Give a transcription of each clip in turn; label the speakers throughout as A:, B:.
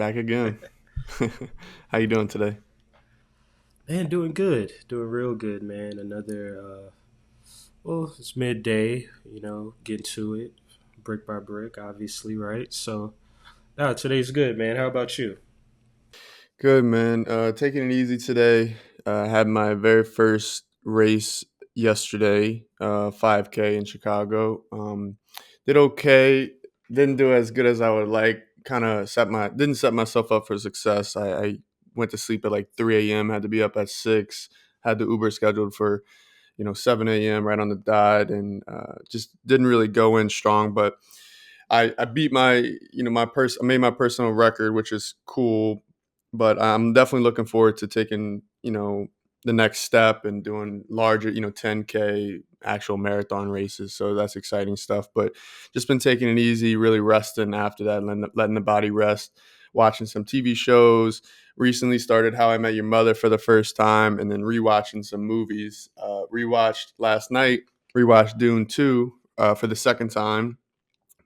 A: Back again. How you doing today?
B: Man, doing good. Doing real good, man. Well, it's midday, getting to it, brick by brick, obviously, right? So, today's good, man. How about you?
A: Good, man. Taking it easy today. Had my very first race yesterday, 5K in Chicago. Did okay. Didn't do as good as I would like. Kind of didn't set myself up for success. I went to sleep at like 3 a.m. Had to be up at 6. Had the Uber scheduled for 7 a.m. right on the dot, and just didn't really go in strong. But I beat I made my personal record, which is cool. But I'm definitely looking forward to taking the next step and doing larger 10K actual marathon races. So that's exciting stuff. But just been taking it easy, really resting after that, letting the body rest. Watching some TV shows. Recently started How I Met Your Mother for the first time, and then rewatching some movies. Rewatched last night. Rewatched Dune 2 for the second time.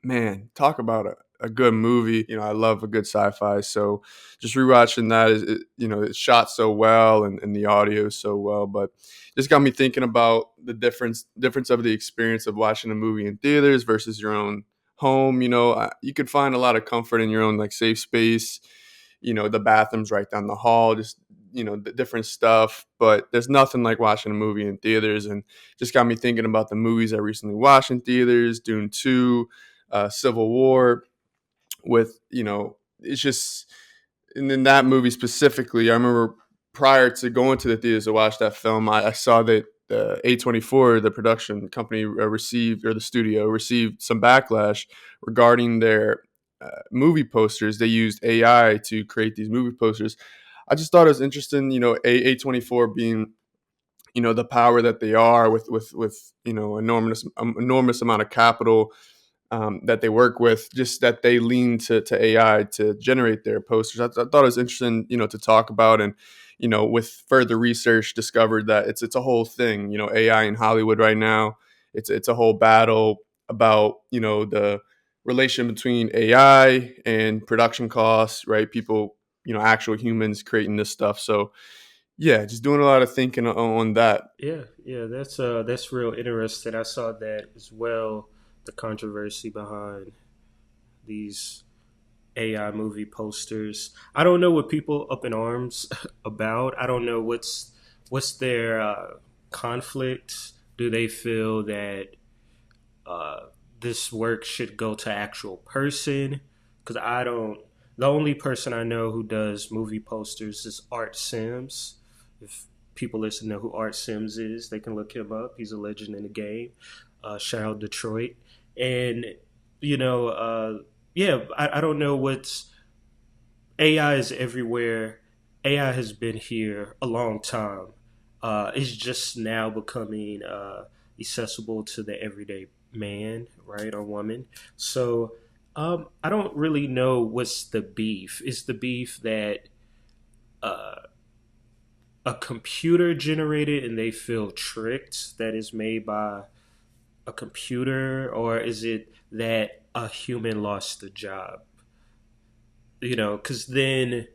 A: Man, talk about a good movie. I love a good sci-fi. So just rewatching that it's shot so well, and the audio so well. But just got me thinking about the difference of the experience of watching a movie in theaters versus your own home. You could find a lot of comfort in your own like safe space. The bathrooms right down the hall, just the different stuff. But there's nothing like watching a movie in theaters, and just got me thinking about the movies I recently watched in theaters. Dune 2, Civil War, with it's just, and in that movie specifically, I remember prior to going to the theaters to watch that film, I saw that the A24, the production company, received, or the studio received, some backlash regarding their movie posters. They used AI to create these movie posters. I just thought it was interesting, A24 being the power that they are, with enormous amount of capital that they work with, just that they lean to AI to generate their posters. I thought it was interesting, to talk about. And with further research, discovered that it's a whole thing. AI in Hollywood right now, it's a whole battle about the relation between AI and production costs, right? People, actual humans creating this stuff. So yeah, just doing a lot of thinking on that.
B: Yeah, that's real interesting. I saw that as well. The controversy behind these AI movie posters. I don't know what people up in arms about. I don't know what's their conflict. Do they feel that uh, this work should go to actual person? Because I don't. The only person I know who does movie posters is Art Sims. If people listen to who Art Sims is, they can look him up. He's a legend in the game. Shout out Detroit, and you know, yeah, I don't know what's AI is everywhere. AI has been here a long time. It's just now becoming accessible to the everyday man, right, or woman. So I don't really know what's the beef. Is the beef that uh, a computer generated and they feel tricked that is made by a computer, or is it that a human lost the job? Because then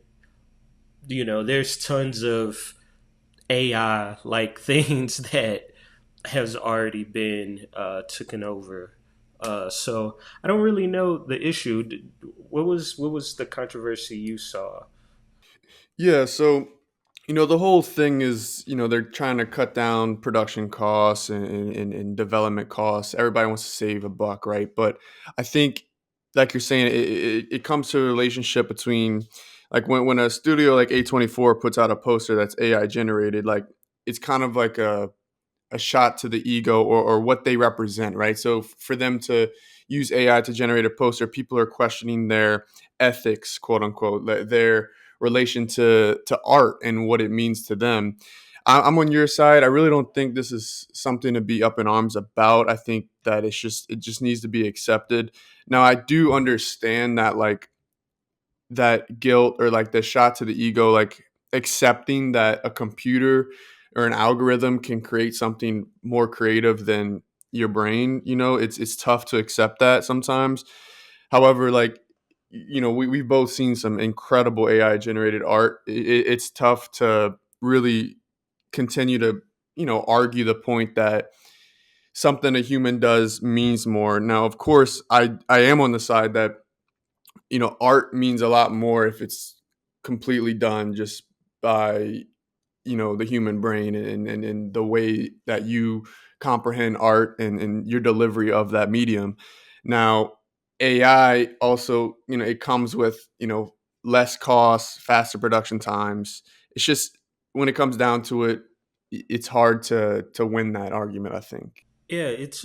B: there's tons of AI like things that has already been taken over. So I don't really know the issue. What was the controversy you saw?
A: Yeah, so the whole thing is, they're trying to cut down production costs and development costs. Everybody wants to save a buck, right? But I think, like you're saying, it comes to a relationship between, like, when a studio like A24 puts out a poster that's AI generated, like, it's kind of like a shot to the ego, or what they represent, right? So for them to use AI to generate a poster, people are questioning their ethics, quote unquote, their relation to art and what it means to them. I'm on your side. I really don't think this is something to be up in arms about. I think that it just needs to be accepted. Now, I do understand that, like, that guilt, or like the shot to the ego, like accepting that a computer or an algorithm can create something more creative than your brain. It's tough to accept that sometimes. However, like, we've both seen some incredible AI generated art. It's tough to really continue to argue the point that something a human does means more. Now, of course, I am on the side that art means a lot more if it's completely done just by the human brain, and the way that you comprehend art, and your delivery of that medium. Now, AI also, it comes with less costs, faster production times. It's just, when it comes down to it, it's hard to win that argument, I think.
B: Yeah, it's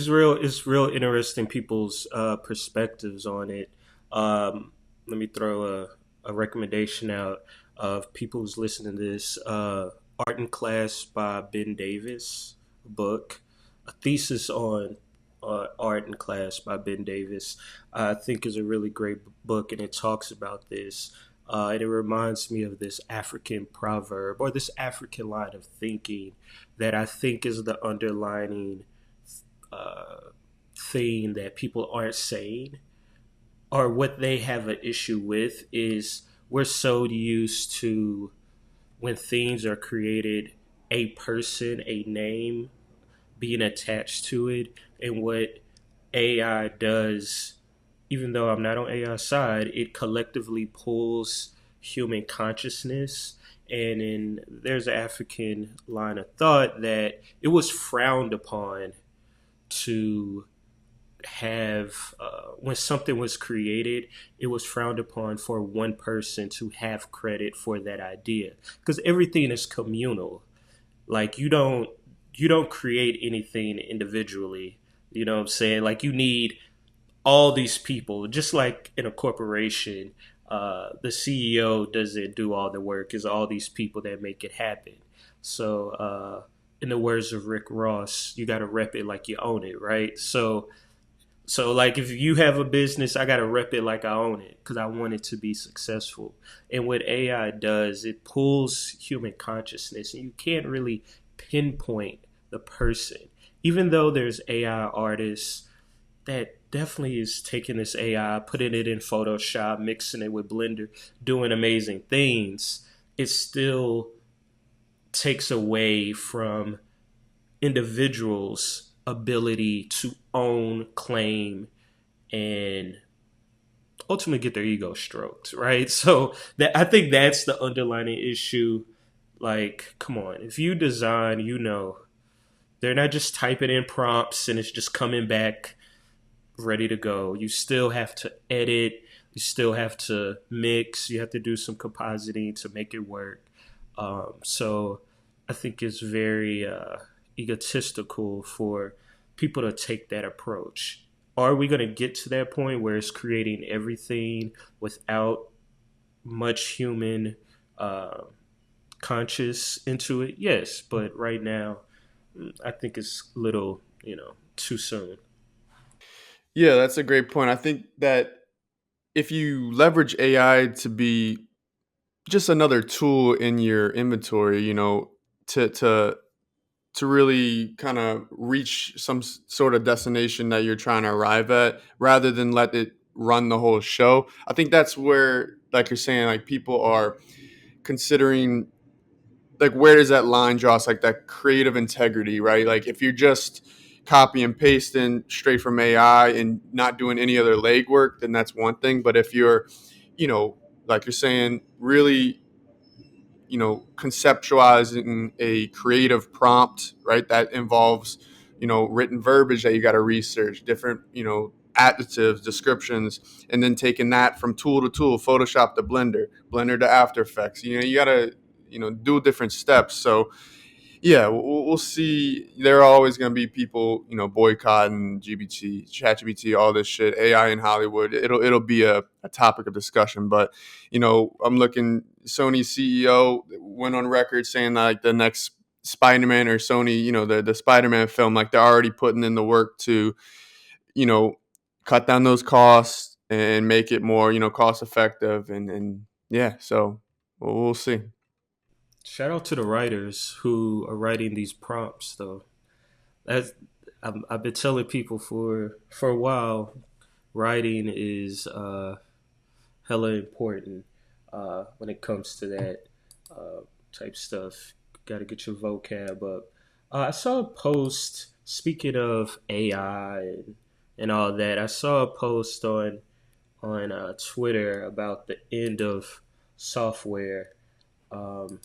B: real interesting people's perspectives on it. Let me throw a recommendation out of people who's listening to this. Art in Class by Ben Davis, a book, a thesis on art in class by Ben Davis. I think is a really great book, and it talks about this. And it reminds me of this African proverb or this African line of thinking that I think is the underlining uh, thing that people aren't saying, or what they have an issue with is we're so used to when things are created, a person, a name being attached to it, and what AI does, even though I'm not on AI side, it collectively pulls human consciousness. And in there's an African line of thought that it was frowned upon to have when something was created, it was frowned upon for one person to have credit for that idea because everything is communal. Like you don't create anything individually. You know what I'm saying? Like you need all these people, just like in a corporation. The CEO doesn't do all the work; it's all these people that make it happen. So, in the words of Rick Ross, you got to rep it like you own it, right? So like if you have a business, I gotta rep it like I own it because I want it to be successful. And what AI does, it pulls human consciousness, and you can't really pinpoint the person. Even though there's AI artists that definitely is taking this AI, putting it in Photoshop, mixing it with Blender, doing amazing things, it still takes away from individuals' ability to own, claim, and ultimately get their ego stroked, right? So that I think that's the underlying issue. Like, come on, if you design, they're not just typing in prompts and it's just coming back ready to go. You still have to edit, you still have to mix, you have to do some compositing to make it work. So I think it's very egotistical for people to take that approach. Are we going to get to that point where it's creating everything without much human uh, conscious into it? Yes, but right now, I think it's a little, too soon.
A: Yeah, that's a great point. I think that if you leverage AI to be just another tool in your inventory, to really kind of reach some sort of destination that you're trying to arrive at, rather than let it run the whole show. I think that's where, like you're saying, like people are considering, like, where does that line draw? It's like that creative integrity, right? Like if you're just copy and pasting straight from AI and not doing any other legwork, then that's one thing. But if you're, you know, like you're saying, really, conceptualizing a creative prompt, right? That involves, written verbiage that you got to research, different, adjectives, descriptions, and then taking that from tool to tool, Photoshop to Blender, Blender to After Effects. You got to, do different steps. So yeah, we'll see. There are always going to be people, boycotting GBT, ChatGPT, all this shit, AI in Hollywood. It'll be a topic of discussion. But I'm looking. Sony CEO went on record saying that, like, the next Spider-Man, or Sony, the Spider-Man film, like, they're already putting in the work to, you know, cut down those costs and make it more, cost effective. And yeah, so we'll see.
B: Shout out to the writers who are writing these prompts, though. That's, I've been telling people for a while. writing is hella important when it comes to that type stuff. Got to get your vocab up. I saw a post, speaking of AI and all that. I saw a post on Twitter about the end of software. Um,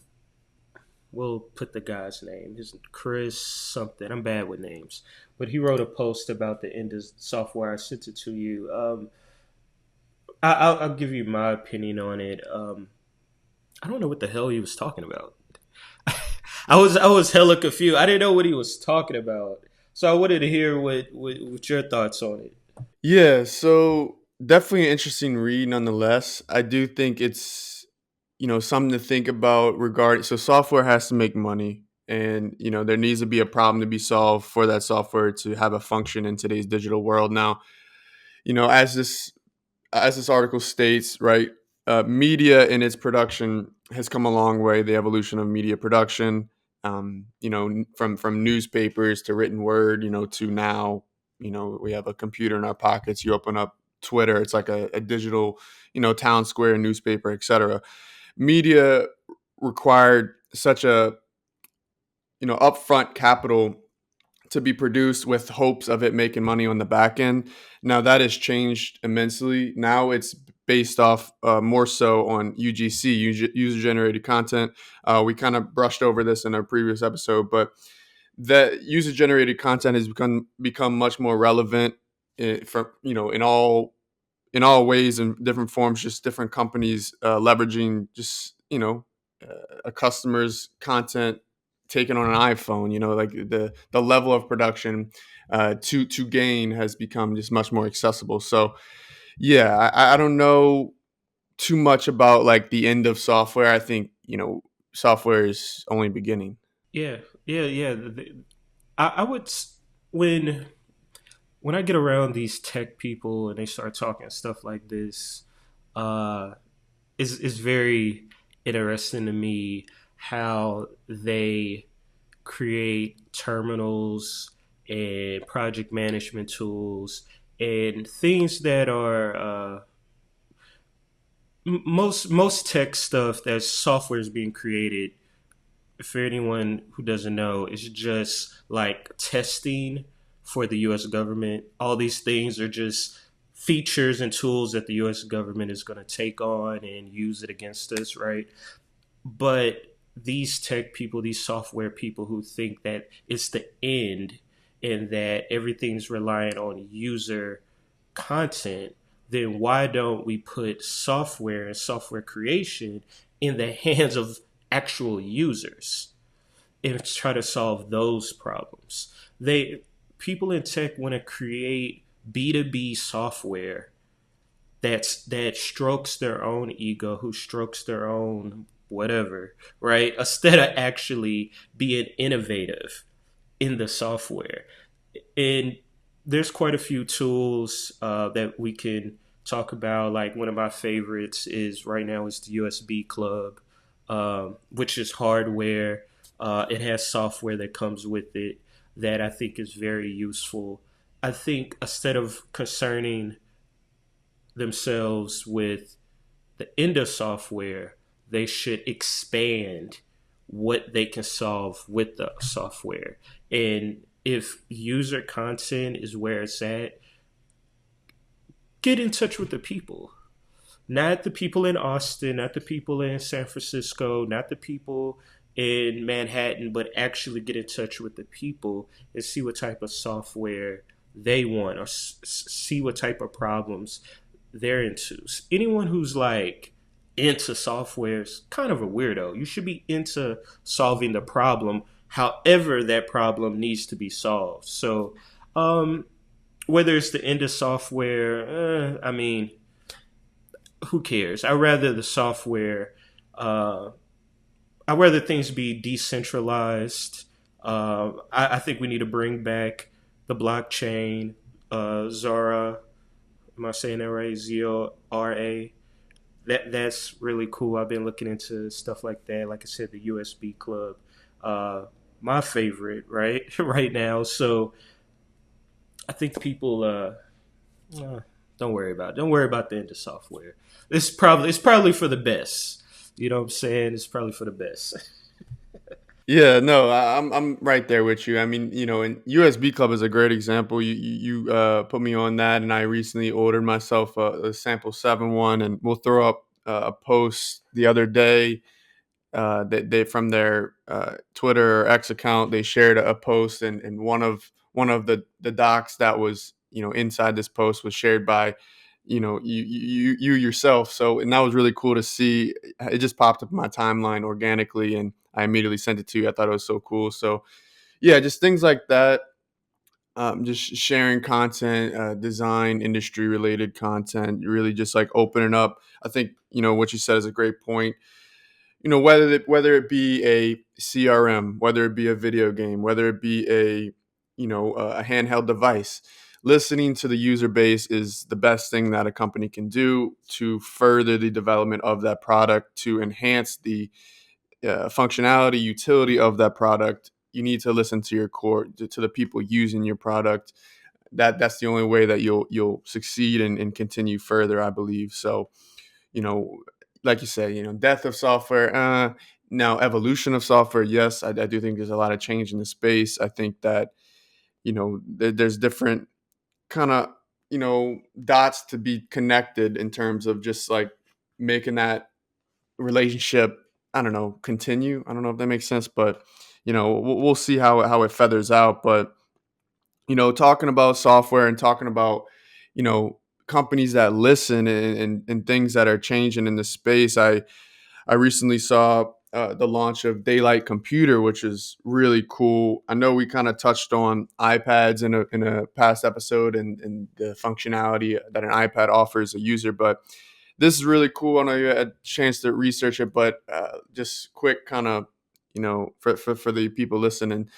B: we'll put the guy's name. His Chris something. I'm bad with names, but he wrote a post about the end of software. I sent it to you. I'll give you my opinion on it. I don't know what the hell he was talking about. I was hella confused. I didn't know what he was talking about. So I wanted to hear what your thoughts on it.
A: Yeah, so definitely an interesting read nonetheless. I do think it's, something to think about regarding so software has to make money, and there needs to be a problem to be solved for that software to have a function in today's digital world. Now, you know, as this as this article states, right, media in its production has come a long way. The evolution of media production, from newspapers to written word, to now, we have a computer in our pockets. You open up Twitter, it's like a digital, town square newspaper, etc. Media required such a upfront capital to be produced with hopes of it making money on the back end. Now that has changed immensely. Now it's based off more so on UGC, user generated content. We kind of brushed over this in our previous episode, but that user generated content has become much more relevant from in all ways and different forms. Just different companies leveraging just a customer's content taken on an iPhone. Like the level of production to gain has become just much more accessible. So yeah, I don't know too much about like the end of software. I think software is only beginning.
B: Yeah, yeah. I would when when I get around these tech people and they start talking stuff like this, uh, it's very interesting to me how they create terminals and project management tools and things that are most tech stuff that software is being created. For anyone who doesn't know, it's just like testing for the U.S. government. All these things are just features and tools that the U.S. government is going to take on and use it against us, right? But these tech people, these software people who think that it's the end and that everything's reliant on user content, then why don't we put software and software creation in the hands of actual users and try to solve those problems? They People in tech want to create B2B software that strokes their own ego, who strokes their own whatever, right? Instead of actually being innovative in the software. And there's quite a few tools that we can talk about. Like one of my favorites is right now is the USB Club, which is hardware. It has software that comes with it that I think is very useful. I think instead of concerning themselves with the end of software, they should expand what they can solve with the software. And if user content is where it's at, get in touch with the people. Not the people in Austin, not the people in San Francisco, not the people in Manhattan, but actually get in touch with the people and see what type of software they want or see what type of problems they're into. Anyone who's like into software is kind of a weirdo. You should be into solving the problem, however that problem needs to be solved. So, whether it's the end of software, I mean, who cares? I rather the software. I rather things be decentralized. I think we need to bring back the blockchain, Zora. Am I saying that right? ZORA. That's really cool. I've been looking into stuff like that. Like I said, the USB Club, uh, my favorite, right, right now. So I think people don't Don't worry about it. Don't worry about the end of software. It's probably for the best. You know what I'm saying? It's probably for the best.
A: Yeah, no, I'm right there with you. I mean, and USB Club is a great example. You put me on that, and I recently ordered myself a sample 7 one, and we'll throw up a post the other day. They from their Twitter or X account, they shared a post, and one of the docs that was inside this post was shared by you yourself. So, and that was really cool to see. It just popped up in my timeline organically, and I immediately sent it to you. I thought it was so cool. So yeah, just things like that. Just sharing content, design, industry related content, really just like opening up. I think what you said is a great point. Whether it be a CRM, whether it be a video game, whether it be a handheld device, listening to the user base is the best thing that a company can do to further the development of that product, to enhance the functionality, utility of that product. You need to listen to your core, to the people using your product. That's the only way that you'll succeed and continue further, I believe. So, you know, like you said, death of software. Now, evolution of software. Yes, I do think there's a lot of change in the space. I think that there's different kind of dots to be connected in terms of just like making that relationship, I don't know, continue. I don't know if that makes sense, but we'll see how it feathers out. But talking about software and talking about you know companies that listen and things that are changing in the space. I recently saw the launch of Daylight Computer, which is really cool. I know we kind of touched on iPads in a past episode, and the functionality that an iPad offers a user, but this is really cool. I know you had a chance to research it, but just quick kind of, for the people listening,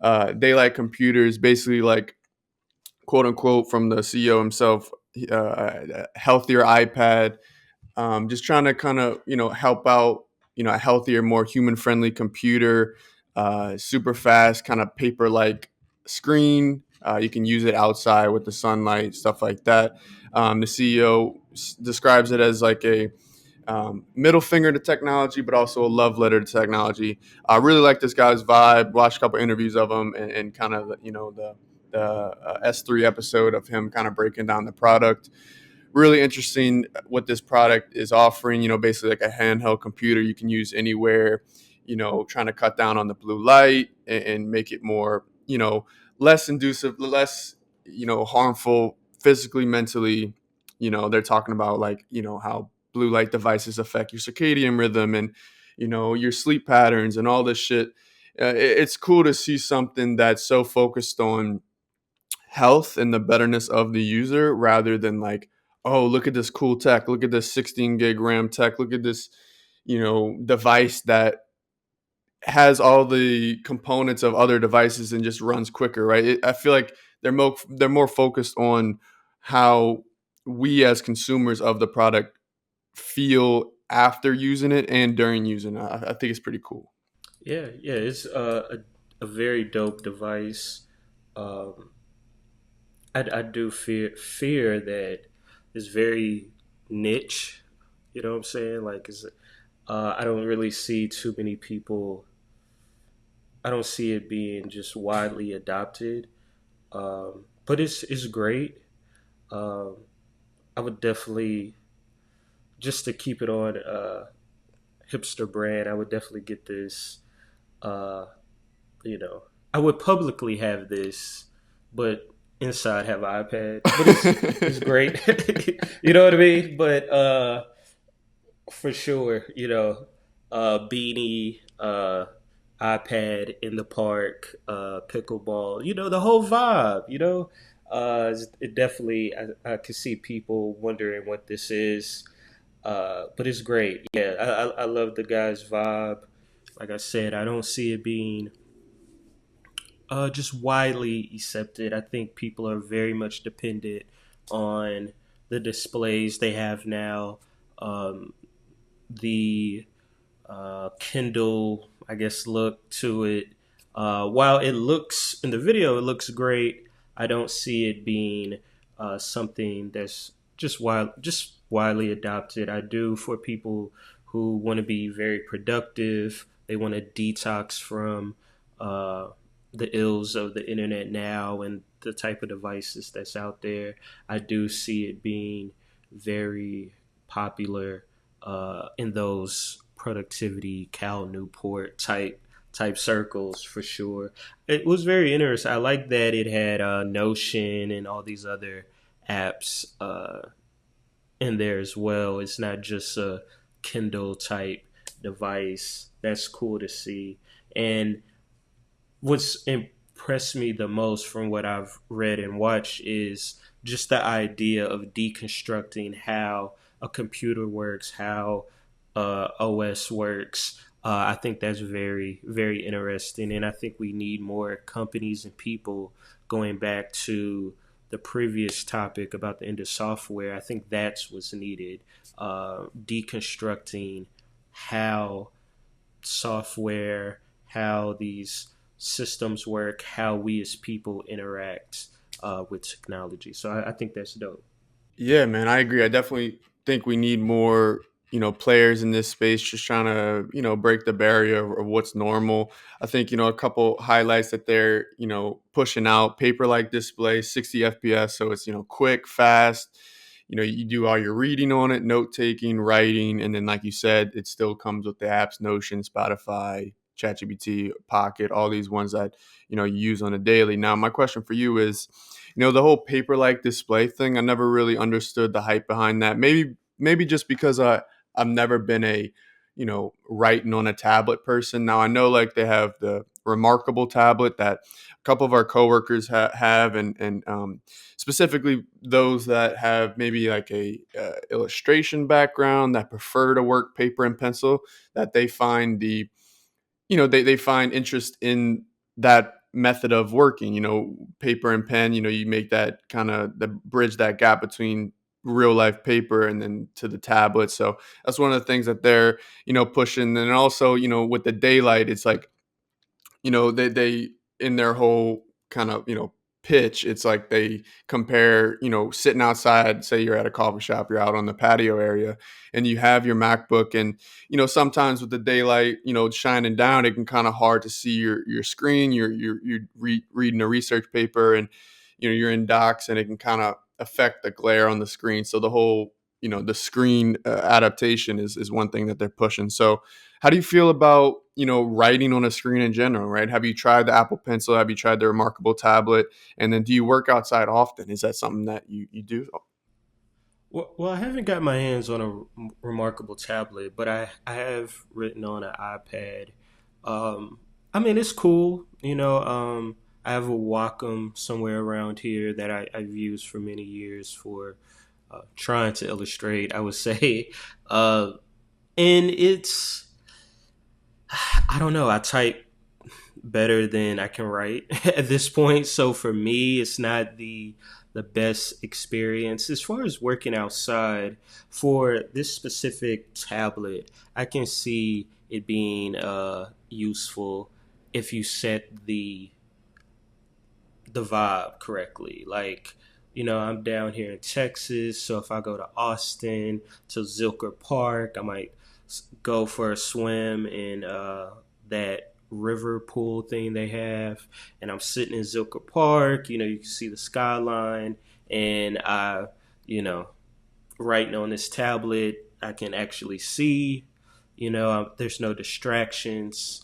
A: Daylight Computer is basically like, quote unquote, from the CEO himself, a healthier iPad, just trying to kind of help out a healthier, more human friendly computer, super fast, kind of paper like screen. You can use it outside with the sunlight, stuff like that. The CEO describes it as like a middle finger to technology, but also a love letter to technology. I really like this guy's vibe. Watched a couple interviews of him, and kind of the S3 episode of him kind of breaking down the product. Really interesting what this product is offering. Basically like a handheld computer you can use anywhere. Trying to cut down on the blue light, and make it more, less inducive, less, harmful physically, mentally. They're talking about like, how blue light devices affect your circadian rhythm, and your sleep patterns and all this shit. It's cool to see something that's so focused on health and the betterness of the user, rather than like, oh, look at this cool tech, look at this 16 gig RAM tech, look at this device that has all the components of other devices and just runs quicker, right? I feel like they're more focused on how we as consumers of the product feel after using it and during using it. I think it's pretty cool.
B: Yeah, yeah, it's a very dope device. Um, I do fear that it's very niche. You know what I'm saying? Like, I don't really see too many people. I don't see it being just widely adopted. But it's great. Um, I would definitely, just to keep it on hipster brand, I would definitely get this. Uh, you know, I would publicly have this, but inside have an iPad. But it's great. You know what I mean? But for sure, beanie, iPad in the park, pickleball, the whole vibe, it definitely, I can see people wondering what this is, but it's great. Yeah, I love the guy's vibe. Like I said, I don't see it being just widely accepted. I think people are very much dependent on the displays they have now. Um, the Kindle, I guess, look to it. While it looks in the video, it looks great. I don't see it being something that's just widely adopted. I do for people who want to be very productive. They want to detox from uh, the ills of the internet now and the type of devices that's out there. I do see it being very popular in those productivity Cal Newport type circles for sure. It was very interesting. I like that it had Notion and all these other apps in there as well. It's not just a Kindle type device. That's cool to see. And what's impressed me the most from what I've read and watched is just the idea of deconstructing how a computer works, how OS works. I think that's very, very interesting. And I think we need more companies and people going back to the previous topic about the end of software. I think that's what's needed. Deconstructing how software, how these systems work, how we as people interact with technology. So I think that's dope.
A: Yeah, man, I agree. I definitely think we need more, players in this space just trying to, break the barrier of what's normal. I think, a couple highlights that they're, pushing out paper like display, 60 FPS. So it's, quick, fast. You do all your reading on it, note taking, writing. And then, like you said, it still comes with the apps, Notion, Spotify, ChatGPT, Pocket, all these ones that, you use on a daily. Now, my question for you is, the whole paper like display thing, I never really understood the hype behind that. Maybe just because I've never been a, writing on a tablet person. Now I know like they have the remarkable tablet that a couple of our coworkers have, and specifically those that have maybe like a illustration background that prefer to work paper and pencil, that they find they find interest in that method of working, paper and pen. You make that kind of the bridge, that gap between real life paper and then to the tablet. So that's one of the things that they're, pushing. And also, with the daylight, it's like, they in their whole kind of, pitch, it's like they compare, sitting outside, say you're at a coffee shop, you're out on the patio area and you have your MacBook, and sometimes with the daylight, shining down, it can kind of hard to see your screen. You're reading a research paper, and you're in docs, and it can kind of affect the glare on the screen. So the whole, the screen adaptation is one thing that they're pushing. So how do you feel about, writing on a screen in general, right? Have you tried the Apple Pencil? Have you tried the Remarkable tablet? And then do you work outside often? Is that something that you do?
B: Well, I haven't got my hands on a remarkable tablet, but I have written on an iPad. I mean, it's cool. I have a Wacom somewhere around here that I've used for many years for trying to illustrate, I would say. Uh, and I don't know, I type better than I can write at this point. So for me, it's not the best experience as far as working outside. For this specific tablet, I can see it being useful if you set the vibe correctly. Like, I'm down here in Texas, so if I go to Austin to Zilker Park, I might go for a swim in that river pool thing they have, and I'm sitting in Zilker Park. You can see the skyline, and you know, writing on this tablet, I can actually see. There's no distractions.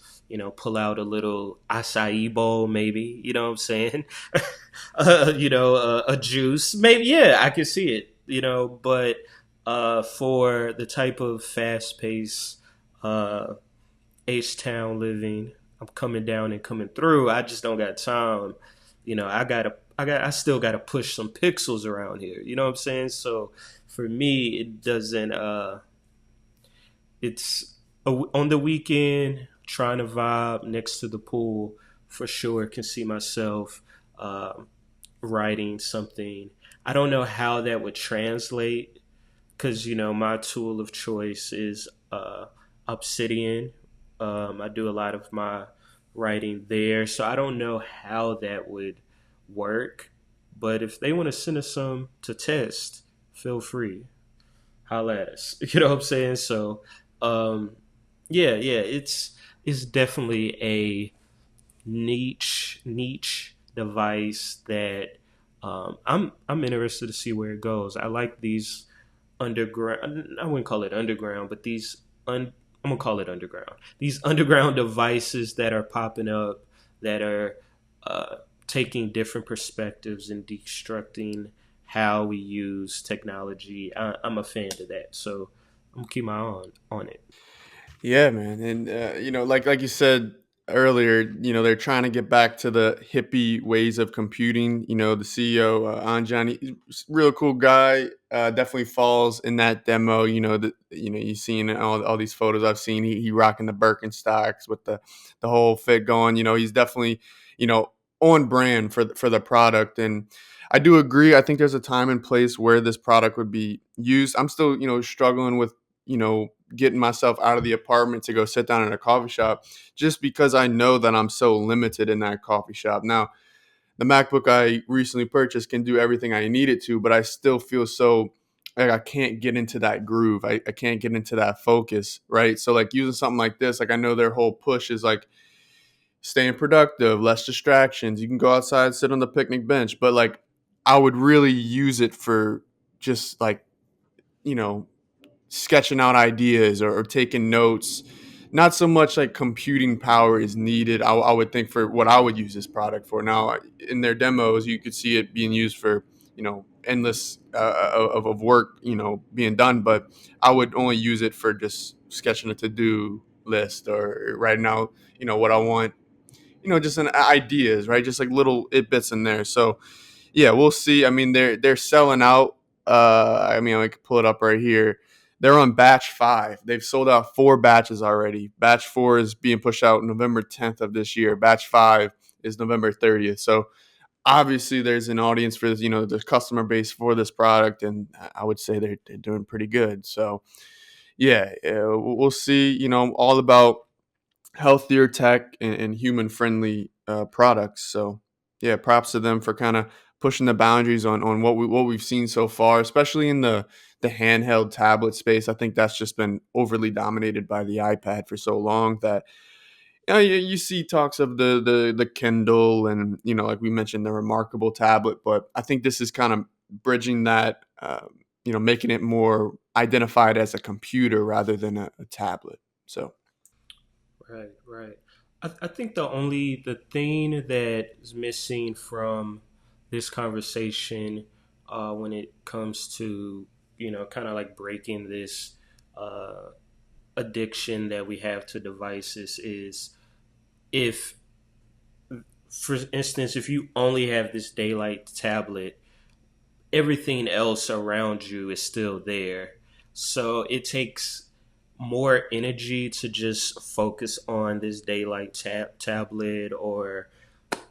B: Pull out a little acai bowl, maybe. You know what I'm saying? A juice, maybe. Yeah, I can see it. But for the type of fast pace H Town living, I'm coming down and coming through. I just don't got time. I still gotta push some pixels around here. You know what I'm saying? So for me, it doesn't. It's on the weekend trying to vibe next to the pool for sure. Can see myself writing something. I don't know how that would translate because my tool of choice is Obsidian. I do a lot of my writing there, so I don't know how that would work. But if they want to send us some to test, feel free, holla at us. You know what I'm saying? So, um, yeah, it's definitely a niche device that I'm interested to see where it goes. I like these underground. I wouldn't call it underground, but I'm gonna call it underground. These underground devices that are popping up that are uh, taking different perspectives and deconstructing how we use technology. I'm a fan of that, so I'm gonna keep my eye on it.
A: Yeah, man, and like you said earlier, they're trying to get back to the hippie ways of computing. The CEO Anjan, he's a real cool guy. Definitely falls in that demo. You've seen all these photos I've seen. He rocking the Birkenstocks with the whole fit going. He's definitely you know on brand for the product. And I do agree. I think there's a time and place where this product would be used. I'm still struggling with getting myself out of the apartment to go sit down in a coffee shop just because I know that I'm so limited in that coffee shop. Now, the MacBook I recently purchased can do everything I need it to, but I still feel so like I can't get into that groove. I can't get into that focus, right? So like using something like this, like I know their whole push is like staying productive, less distractions. You can go outside, sit on the picnic bench, but like I would really use it for just like, you know, sketching out ideas or taking notes. Not so much like computing power is needed. I would think for what I would use this product for. Now, in their demos, you could see it being used for endless of work being done. But I would only use it for just sketching a to do list or writing out what I want. Just an ideas, right? Just like little bits in there. So yeah, we'll see. I mean, they're selling out. I mean, I could pull it up right here. They're on batch 5. They've sold out 4 batches already. Batch 4 is being pushed out November 10th of this year. Batch 5 is November 30th. So obviously, there's an audience for this, the customer base for this product, and I would say they're doing pretty good. So yeah, we'll see. All about healthier tech and human friendly products. So yeah, props to them for kind of pushing the boundaries on what we've seen so far, especially in the handheld tablet space. I think that's just been overly dominated by the iPad for so long that you see talks of the Kindle and like we mentioned the remarkable tablet, but I think this is kind of bridging that, making it more identified as a computer rather than a tablet. So.
B: Right, right. I think the thing that is missing from this conversation when it comes to kind of like breaking this uh, addiction that we have to devices is if, for instance, if you only have this daylight tablet, everything else around you is still there. So it takes more energy to just focus on this daylight tablet or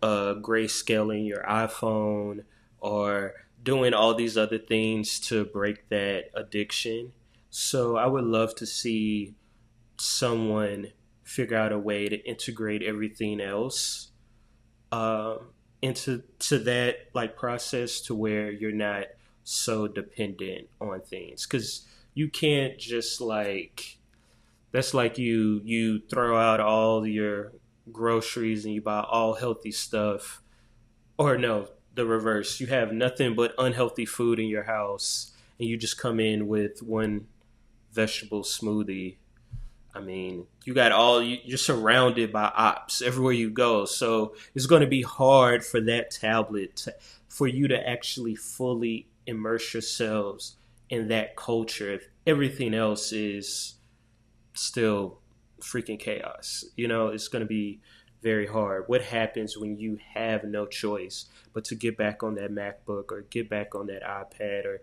B: grayscaling your iPhone or doing all these other things to break that addiction. So I would love to see someone figure out a way to integrate everything else into that like process to where you're not so dependent on things because you can't just like that's like you throw out all your groceries and you buy all healthy stuff, or no, the reverse, you have nothing but unhealthy food in your house and you just come in with one vegetable smoothie. I mean, you're surrounded by ops everywhere you go. So it's going to be hard for that for you to actually fully immerse yourselves in that culture if everything else is still freaking chaos. It's going to be very hard. What happens when you have no choice but to get back on that MacBook or get back on that iPad or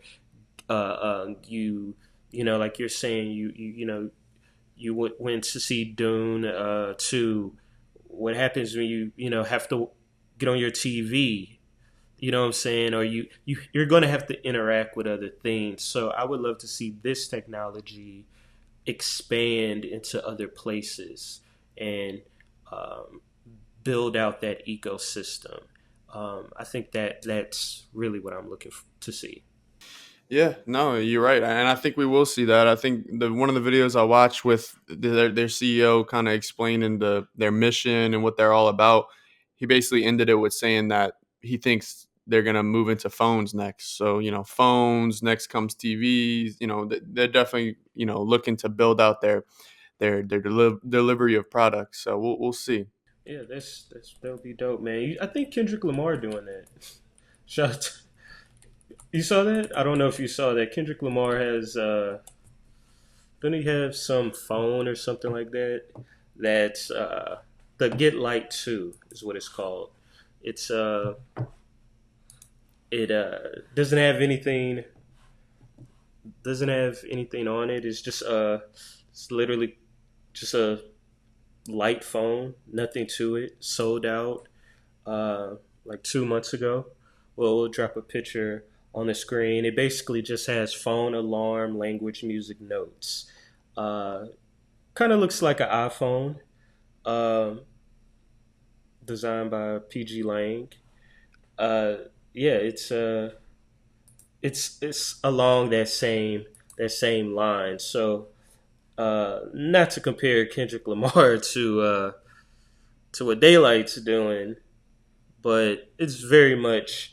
B: like you're saying, you went to see Dune 2. What happens when you have to get on your TV? You know what I'm saying? Or you're going to have to interact with other things. So I would love to see this technology expand into other places and um, build out that ecosystem. I think that's really what I'm looking to see.
A: Yeah, no, you're right, and I think we will see that. I think one of the videos I watched with their CEO kind of explaining their mission and what they're all about, he basically ended it with saying that he thinks they're gonna move into phones next. So phones next comes TVs. They're definitely looking to build out their delivery of products. So we'll see.
B: Yeah, that'll be dope, man. I think Kendrick Lamar doing that. Shout You saw that? I don't know if you saw that. Kendrick Lamar has don't he have some phone or something like that? That's the Get Light 2 is what it's called. It's it doesn't have anything on it. It's literally just a light phone, nothing to it. Sold out like 2 months ago. Well, we'll drop a picture on the screen. It basically just has phone alarm, language, music, notes. Uh, Kind of looks like an iPhone, um, designed by PG Lang. Uh, yeah, it's along that same line. So, not to compare Kendrick Lamar to what Daylight's doing, but it's very much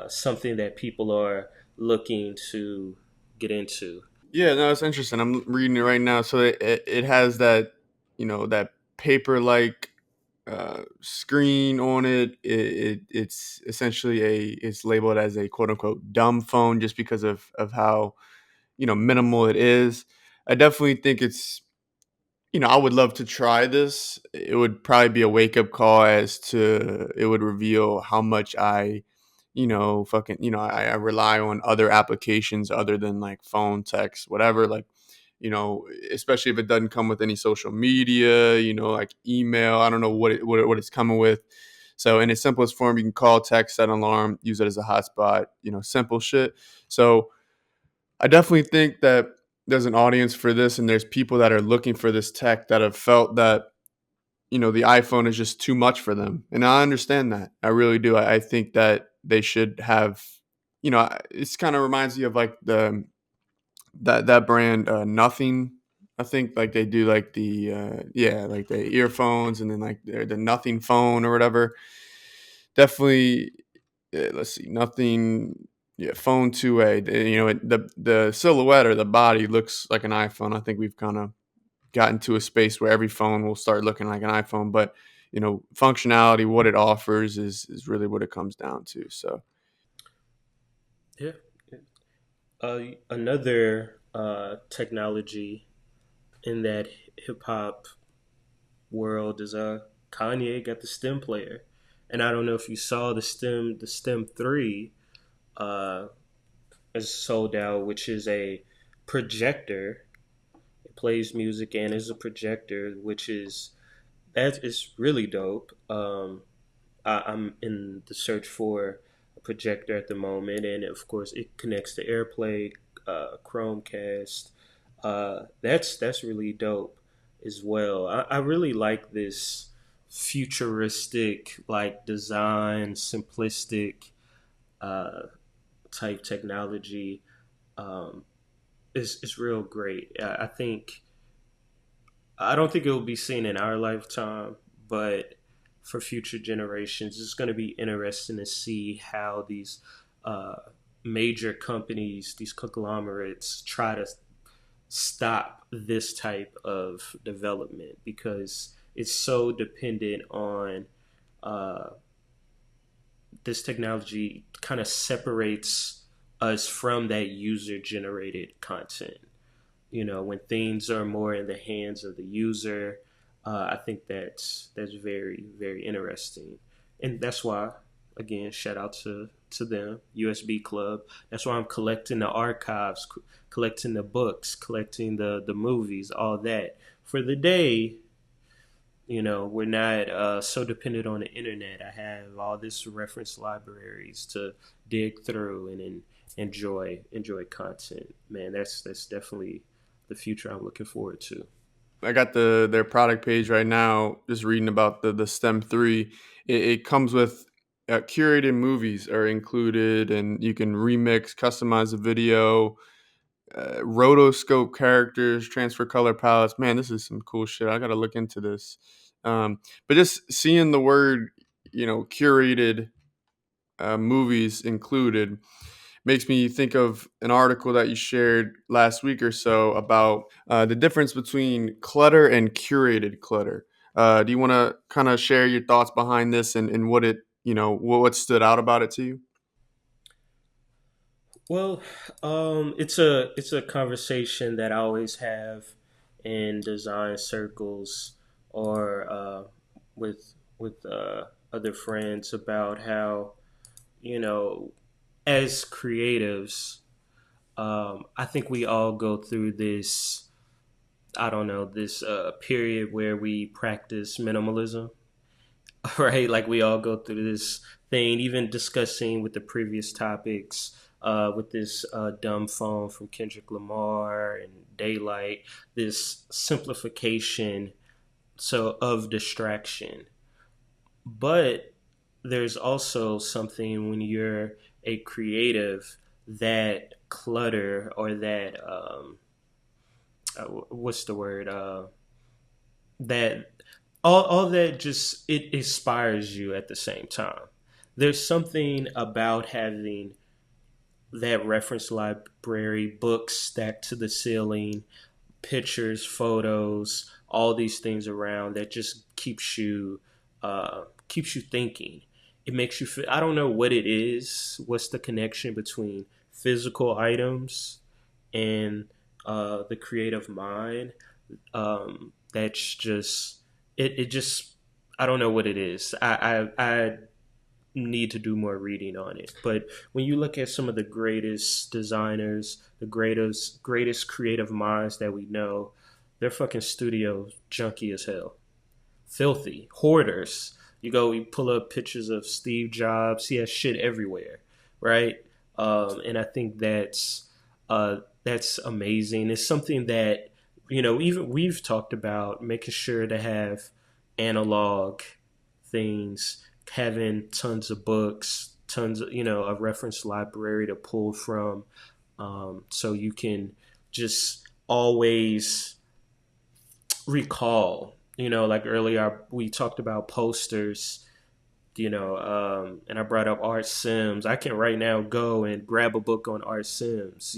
B: something that people are looking to get into.
A: Yeah, no, it's interesting. I'm reading it right now. So it has that paper like screen on it. It's essentially it's labeled as a quote unquote dumb phone just because of how minimal it is. I definitely think I would love to try this. It would probably be a wake up call as to it would reveal how much fucking, I rely on other applications other than like phone, text, whatever. Like, especially if it doesn't come with any social media, like email. I don't know what it's coming with. So in its simplest form, you can call, text, set an alarm, use it as a hotspot, simple shit. So I definitely think that there's an audience for this, and there's people that are looking for this tech that have felt that the iPhone is just too much for them, and I understand that. I really do. I think that they should have, it's kind of reminds me of like that brand, Nothing. I think like they do like the like the earphones, and then like the Nothing phone or whatever. Definitely, let's see, Nothing. Yeah, phone 2A. The silhouette or the body looks like an iPhone. I think we've kind of gotten to a space where every phone will start looking like an iPhone, but functionality, what it offers is really what it comes down to. So
B: Yeah. Another technology in that hip hop world is Kanye got the stem player, and I don't know if you saw the stem 3 uh, is sold out, which is a projector. It plays music and is a projector, which is that is really dope. I'm in the search for a projector at the moment, and of course, it connects to AirPlay, Chromecast. That's really dope as well. I really like this futuristic, like design, simplistic uh, type technology. Um, is real great. I don't think it will be seen in our lifetime, but for future generations, it's going to be interesting to see how these uh, major companies, these conglomerates, try to stop this type of development because it's so dependent on uh, this technology kind of separates us from that user generated content. When things are more in the hands of the user, I think that's very very interesting, and that's why, again, shout out to them, USB Club. That's why I'm collecting the archives, collecting the books, collecting the movies, all that for the day. We're not so dependent on the internet. I have all this reference libraries to dig through and enjoy content. Man, that's definitely the future I'm looking forward to.
A: I got their product page right now, just reading about the STEM 3. It comes with curated movies are included, and you can remix, customize the video, rotoscope characters, transfer color palettes. Man, this is some cool shit. I gotta look into this. But just seeing the word, curated movies included makes me think of an article that you shared last week or so about the difference between clutter and curated clutter. Do you want to kind of share your thoughts behind this and what it, what stood out about it to you?
B: Well, it's a conversation that I always have in design circles or with other friends about how you know as creatives, I think we all go through this. I don't know, this period where we practice minimalism, right? Like we all go through this thing, even discussing with the previous topics, with this dumb phone from Kendrick Lamar and Daylight, this simplification of distraction. But there's also something when you're a creative, that clutter or that what's the word, that all that just it inspires you at the same time. There's something about having that reference library, books stacked to the ceiling, pictures, photos, all these things around that just keeps you thinking. It makes you feel. I don't know what it is. What's the connection between physical items and the creative mind? That's just it. It just I don't know what it is. I need to do more reading on it. But when you look at some of the greatest designers, the greatest creative minds that we know, they're fucking studio junkie as hell, filthy hoarders. You pull up pictures of Steve Jobs. He has shit everywhere, right? And I think that's amazing. It's something that even we've talked about making sure to have analog things, having tons of books, tons of a reference library to pull from, so you can just always recall. Like earlier we talked about posters, and I brought up Art Sims. I can right now go and grab a book on Art Sims.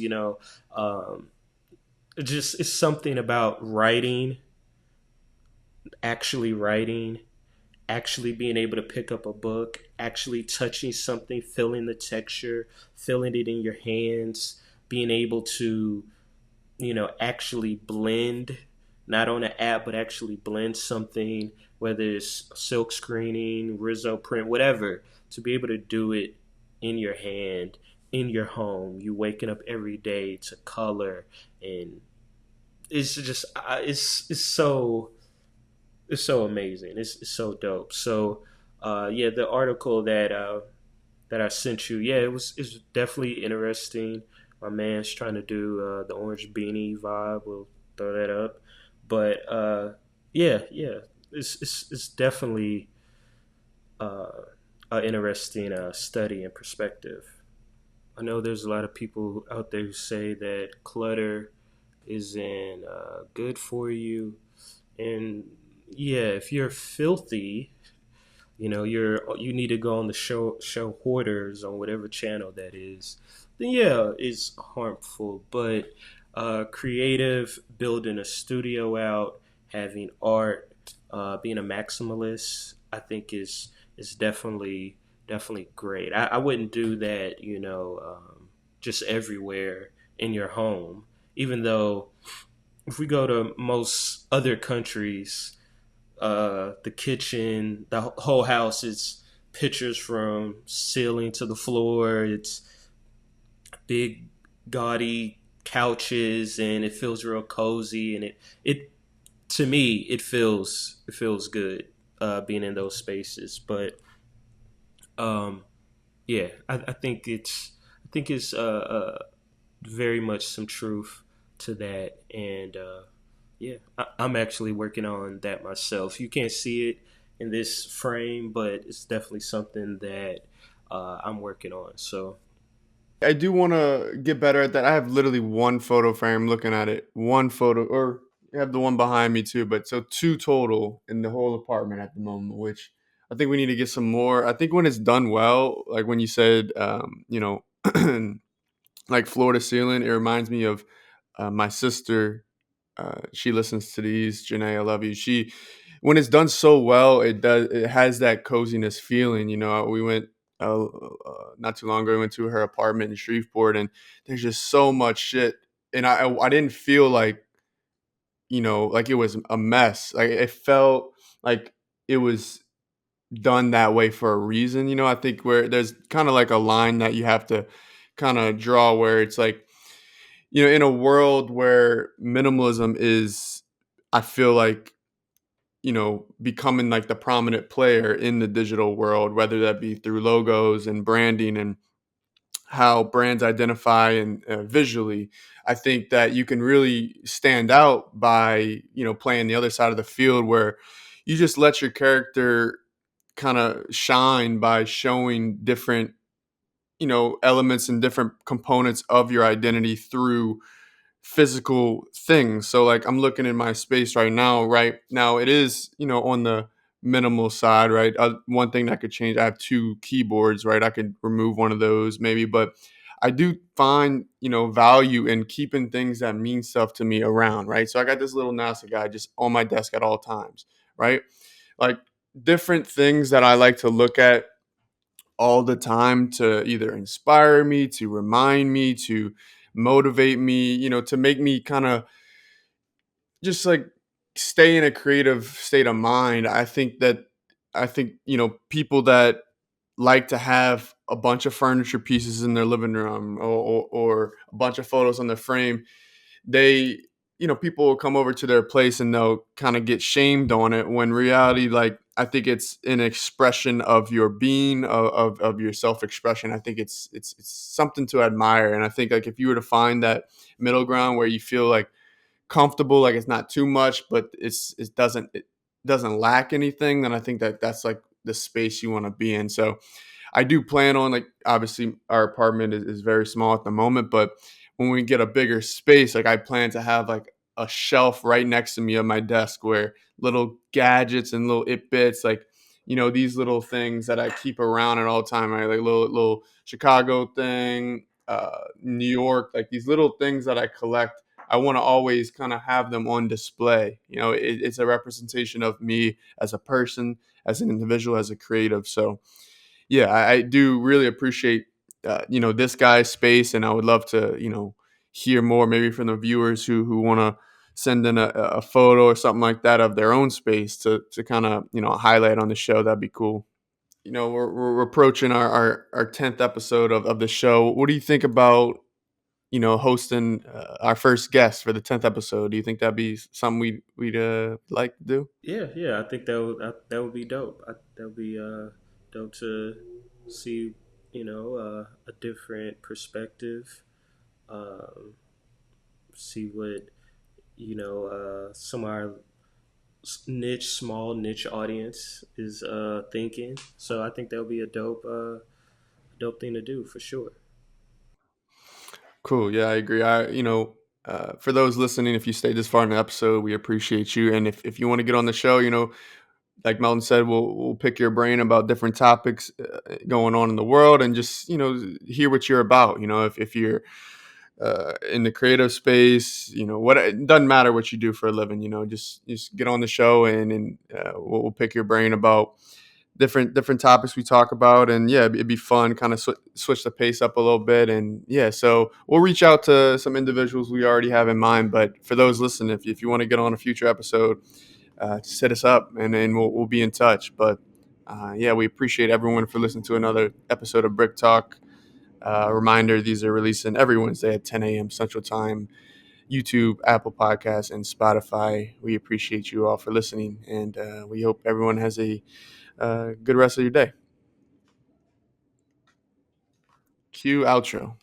B: Just it's something about writing, actually being able to pick up a book, actually touching something, feeling the texture, feeling it in your hands, being able to actually blend, not on an app, but actually blend something, whether it's silk screening, Rizzo print, whatever, to be able to do it in your hand, in your home. You waking up every day to color, and it's just it's so amazing. It's so dope. So, yeah, the article that I sent you, yeah, it's definitely interesting. My man's trying to do the orange beanie vibe. We'll throw that up, but yeah, it's definitely uh, an interesting study and perspective. I know there's a lot of people out there who say that clutter isn't good for you, and yeah, if you're filthy, you need to go on the show hoarders on whatever channel that is, then yeah, it's harmful. But creative, building a studio out, having art, being a maximalist, I think is definitely great. I wouldn't do that, just everywhere in your home, even though if we go to most other countries, the kitchen, the whole house is pictures from ceiling to the floor. It's big, gaudy couches, and it feels real cozy. And it to me, it feels good being in those spaces. But yeah, I think it's very much some truth to that, and yeah, I'm actually working on that myself. You can't see it in this frame, but it's definitely something that I'm working on. So
A: I do want to get better at that. I have literally one photo frame looking at it, one photo, or I have the one behind me too, but so two total in the whole apartment at the moment, which I think we need to get some more. I think when it's done well, like when you said, like floor to ceiling, it reminds me of my sister. She listens to these. Janae, I love you. She, when it's done so well, it does. It has that coziness feeling. You know, we went not too long ago. We went to her apartment in Shreveport, and there's just so much shit. And I didn't feel like, like it was a mess. Like it felt like it was done that way for a reason. I think where there's kind of like a line that you have to kind of draw where it's like, in a world where minimalism is, I feel like, becoming like the prominent player in the digital world, whether that be through logos and branding and how brands identify and visually. I think that you can really stand out by, playing the other side of the field where you just let your character kind of shine by showing different, elements and different components of your identity through physical things. So like I'm looking in my space right now. Right now it is, on the minimal side. Right, one thing that could change. I have two keyboards. Right, I could remove one of those maybe, but I do find value in keeping things that mean stuff to me around. Right, so I got this little NASA guy just on my desk at all times. Right, like different things that I like to look at all the time to either inspire me, to remind me, to motivate me, to make me kind of just like stay in a creative state of mind. I think, people that like to have a bunch of furniture pieces in their living room, or a bunch of photos on their frame, they people will come over to their place and they'll kind of get shamed on it, when reality, like, I think it's an expression of your being, of your self-expression. I think it's something to admire, and I think like if you were to find that middle ground where you feel like comfortable, like it's not too much but it doesn't lack anything, then I think that that's like the space you want to be in. So I do plan on, like, obviously our apartment is very small at the moment, but when we get a bigger space, like I plan to have like a shelf right next to me on my desk where little gadgets and little it bits, like, these little things that I keep around at all time, right? Like little Chicago thing, New York, like these little things that I collect. I want to always kind of have them on display. It's a representation of me as a person, as an individual, as a creative. So yeah, I do really appreciate this guy's space, and I would love to hear more maybe from the viewers who want to send in a photo or something like that of their own space to kind of highlight on the show. That'd be cool. We're approaching our 10th episode of the show. What do you think about hosting our first guest for the 10th episode? Do you think that'd be something we'd like to do?
B: yeah, yeah, I think that would be dope. That would be dope to see, a different perspective. Um, See what some of our small niche audience is thinking. So I think that would be a dope thing to do for sure.
A: Cool. Yeah, I agree. For those listening, if you stayed this far in the episode, we appreciate you. And if you want to get on the show, like Melton said, we'll pick your brain about different topics going on in the world, and just hear what you're about. If you're in the creative space, what, it doesn't matter what you do for a living. Just get on the show, and we'll pick your brain about different topics we talk about. And yeah, it'd be fun, kind of switch the pace up a little bit. And yeah, so we'll reach out to some individuals we already have in mind, but for those listening, if you want to get on a future episode, just hit us up, and then we'll be in touch. But yeah, we appreciate everyone for listening to another episode of Brick Talk. Reminder, these are releasing every Wednesday at 10 a.m. Central Time, YouTube, Apple Podcasts, and Spotify. We appreciate you all for listening, and we hope everyone has a good rest of your day. Cue outro.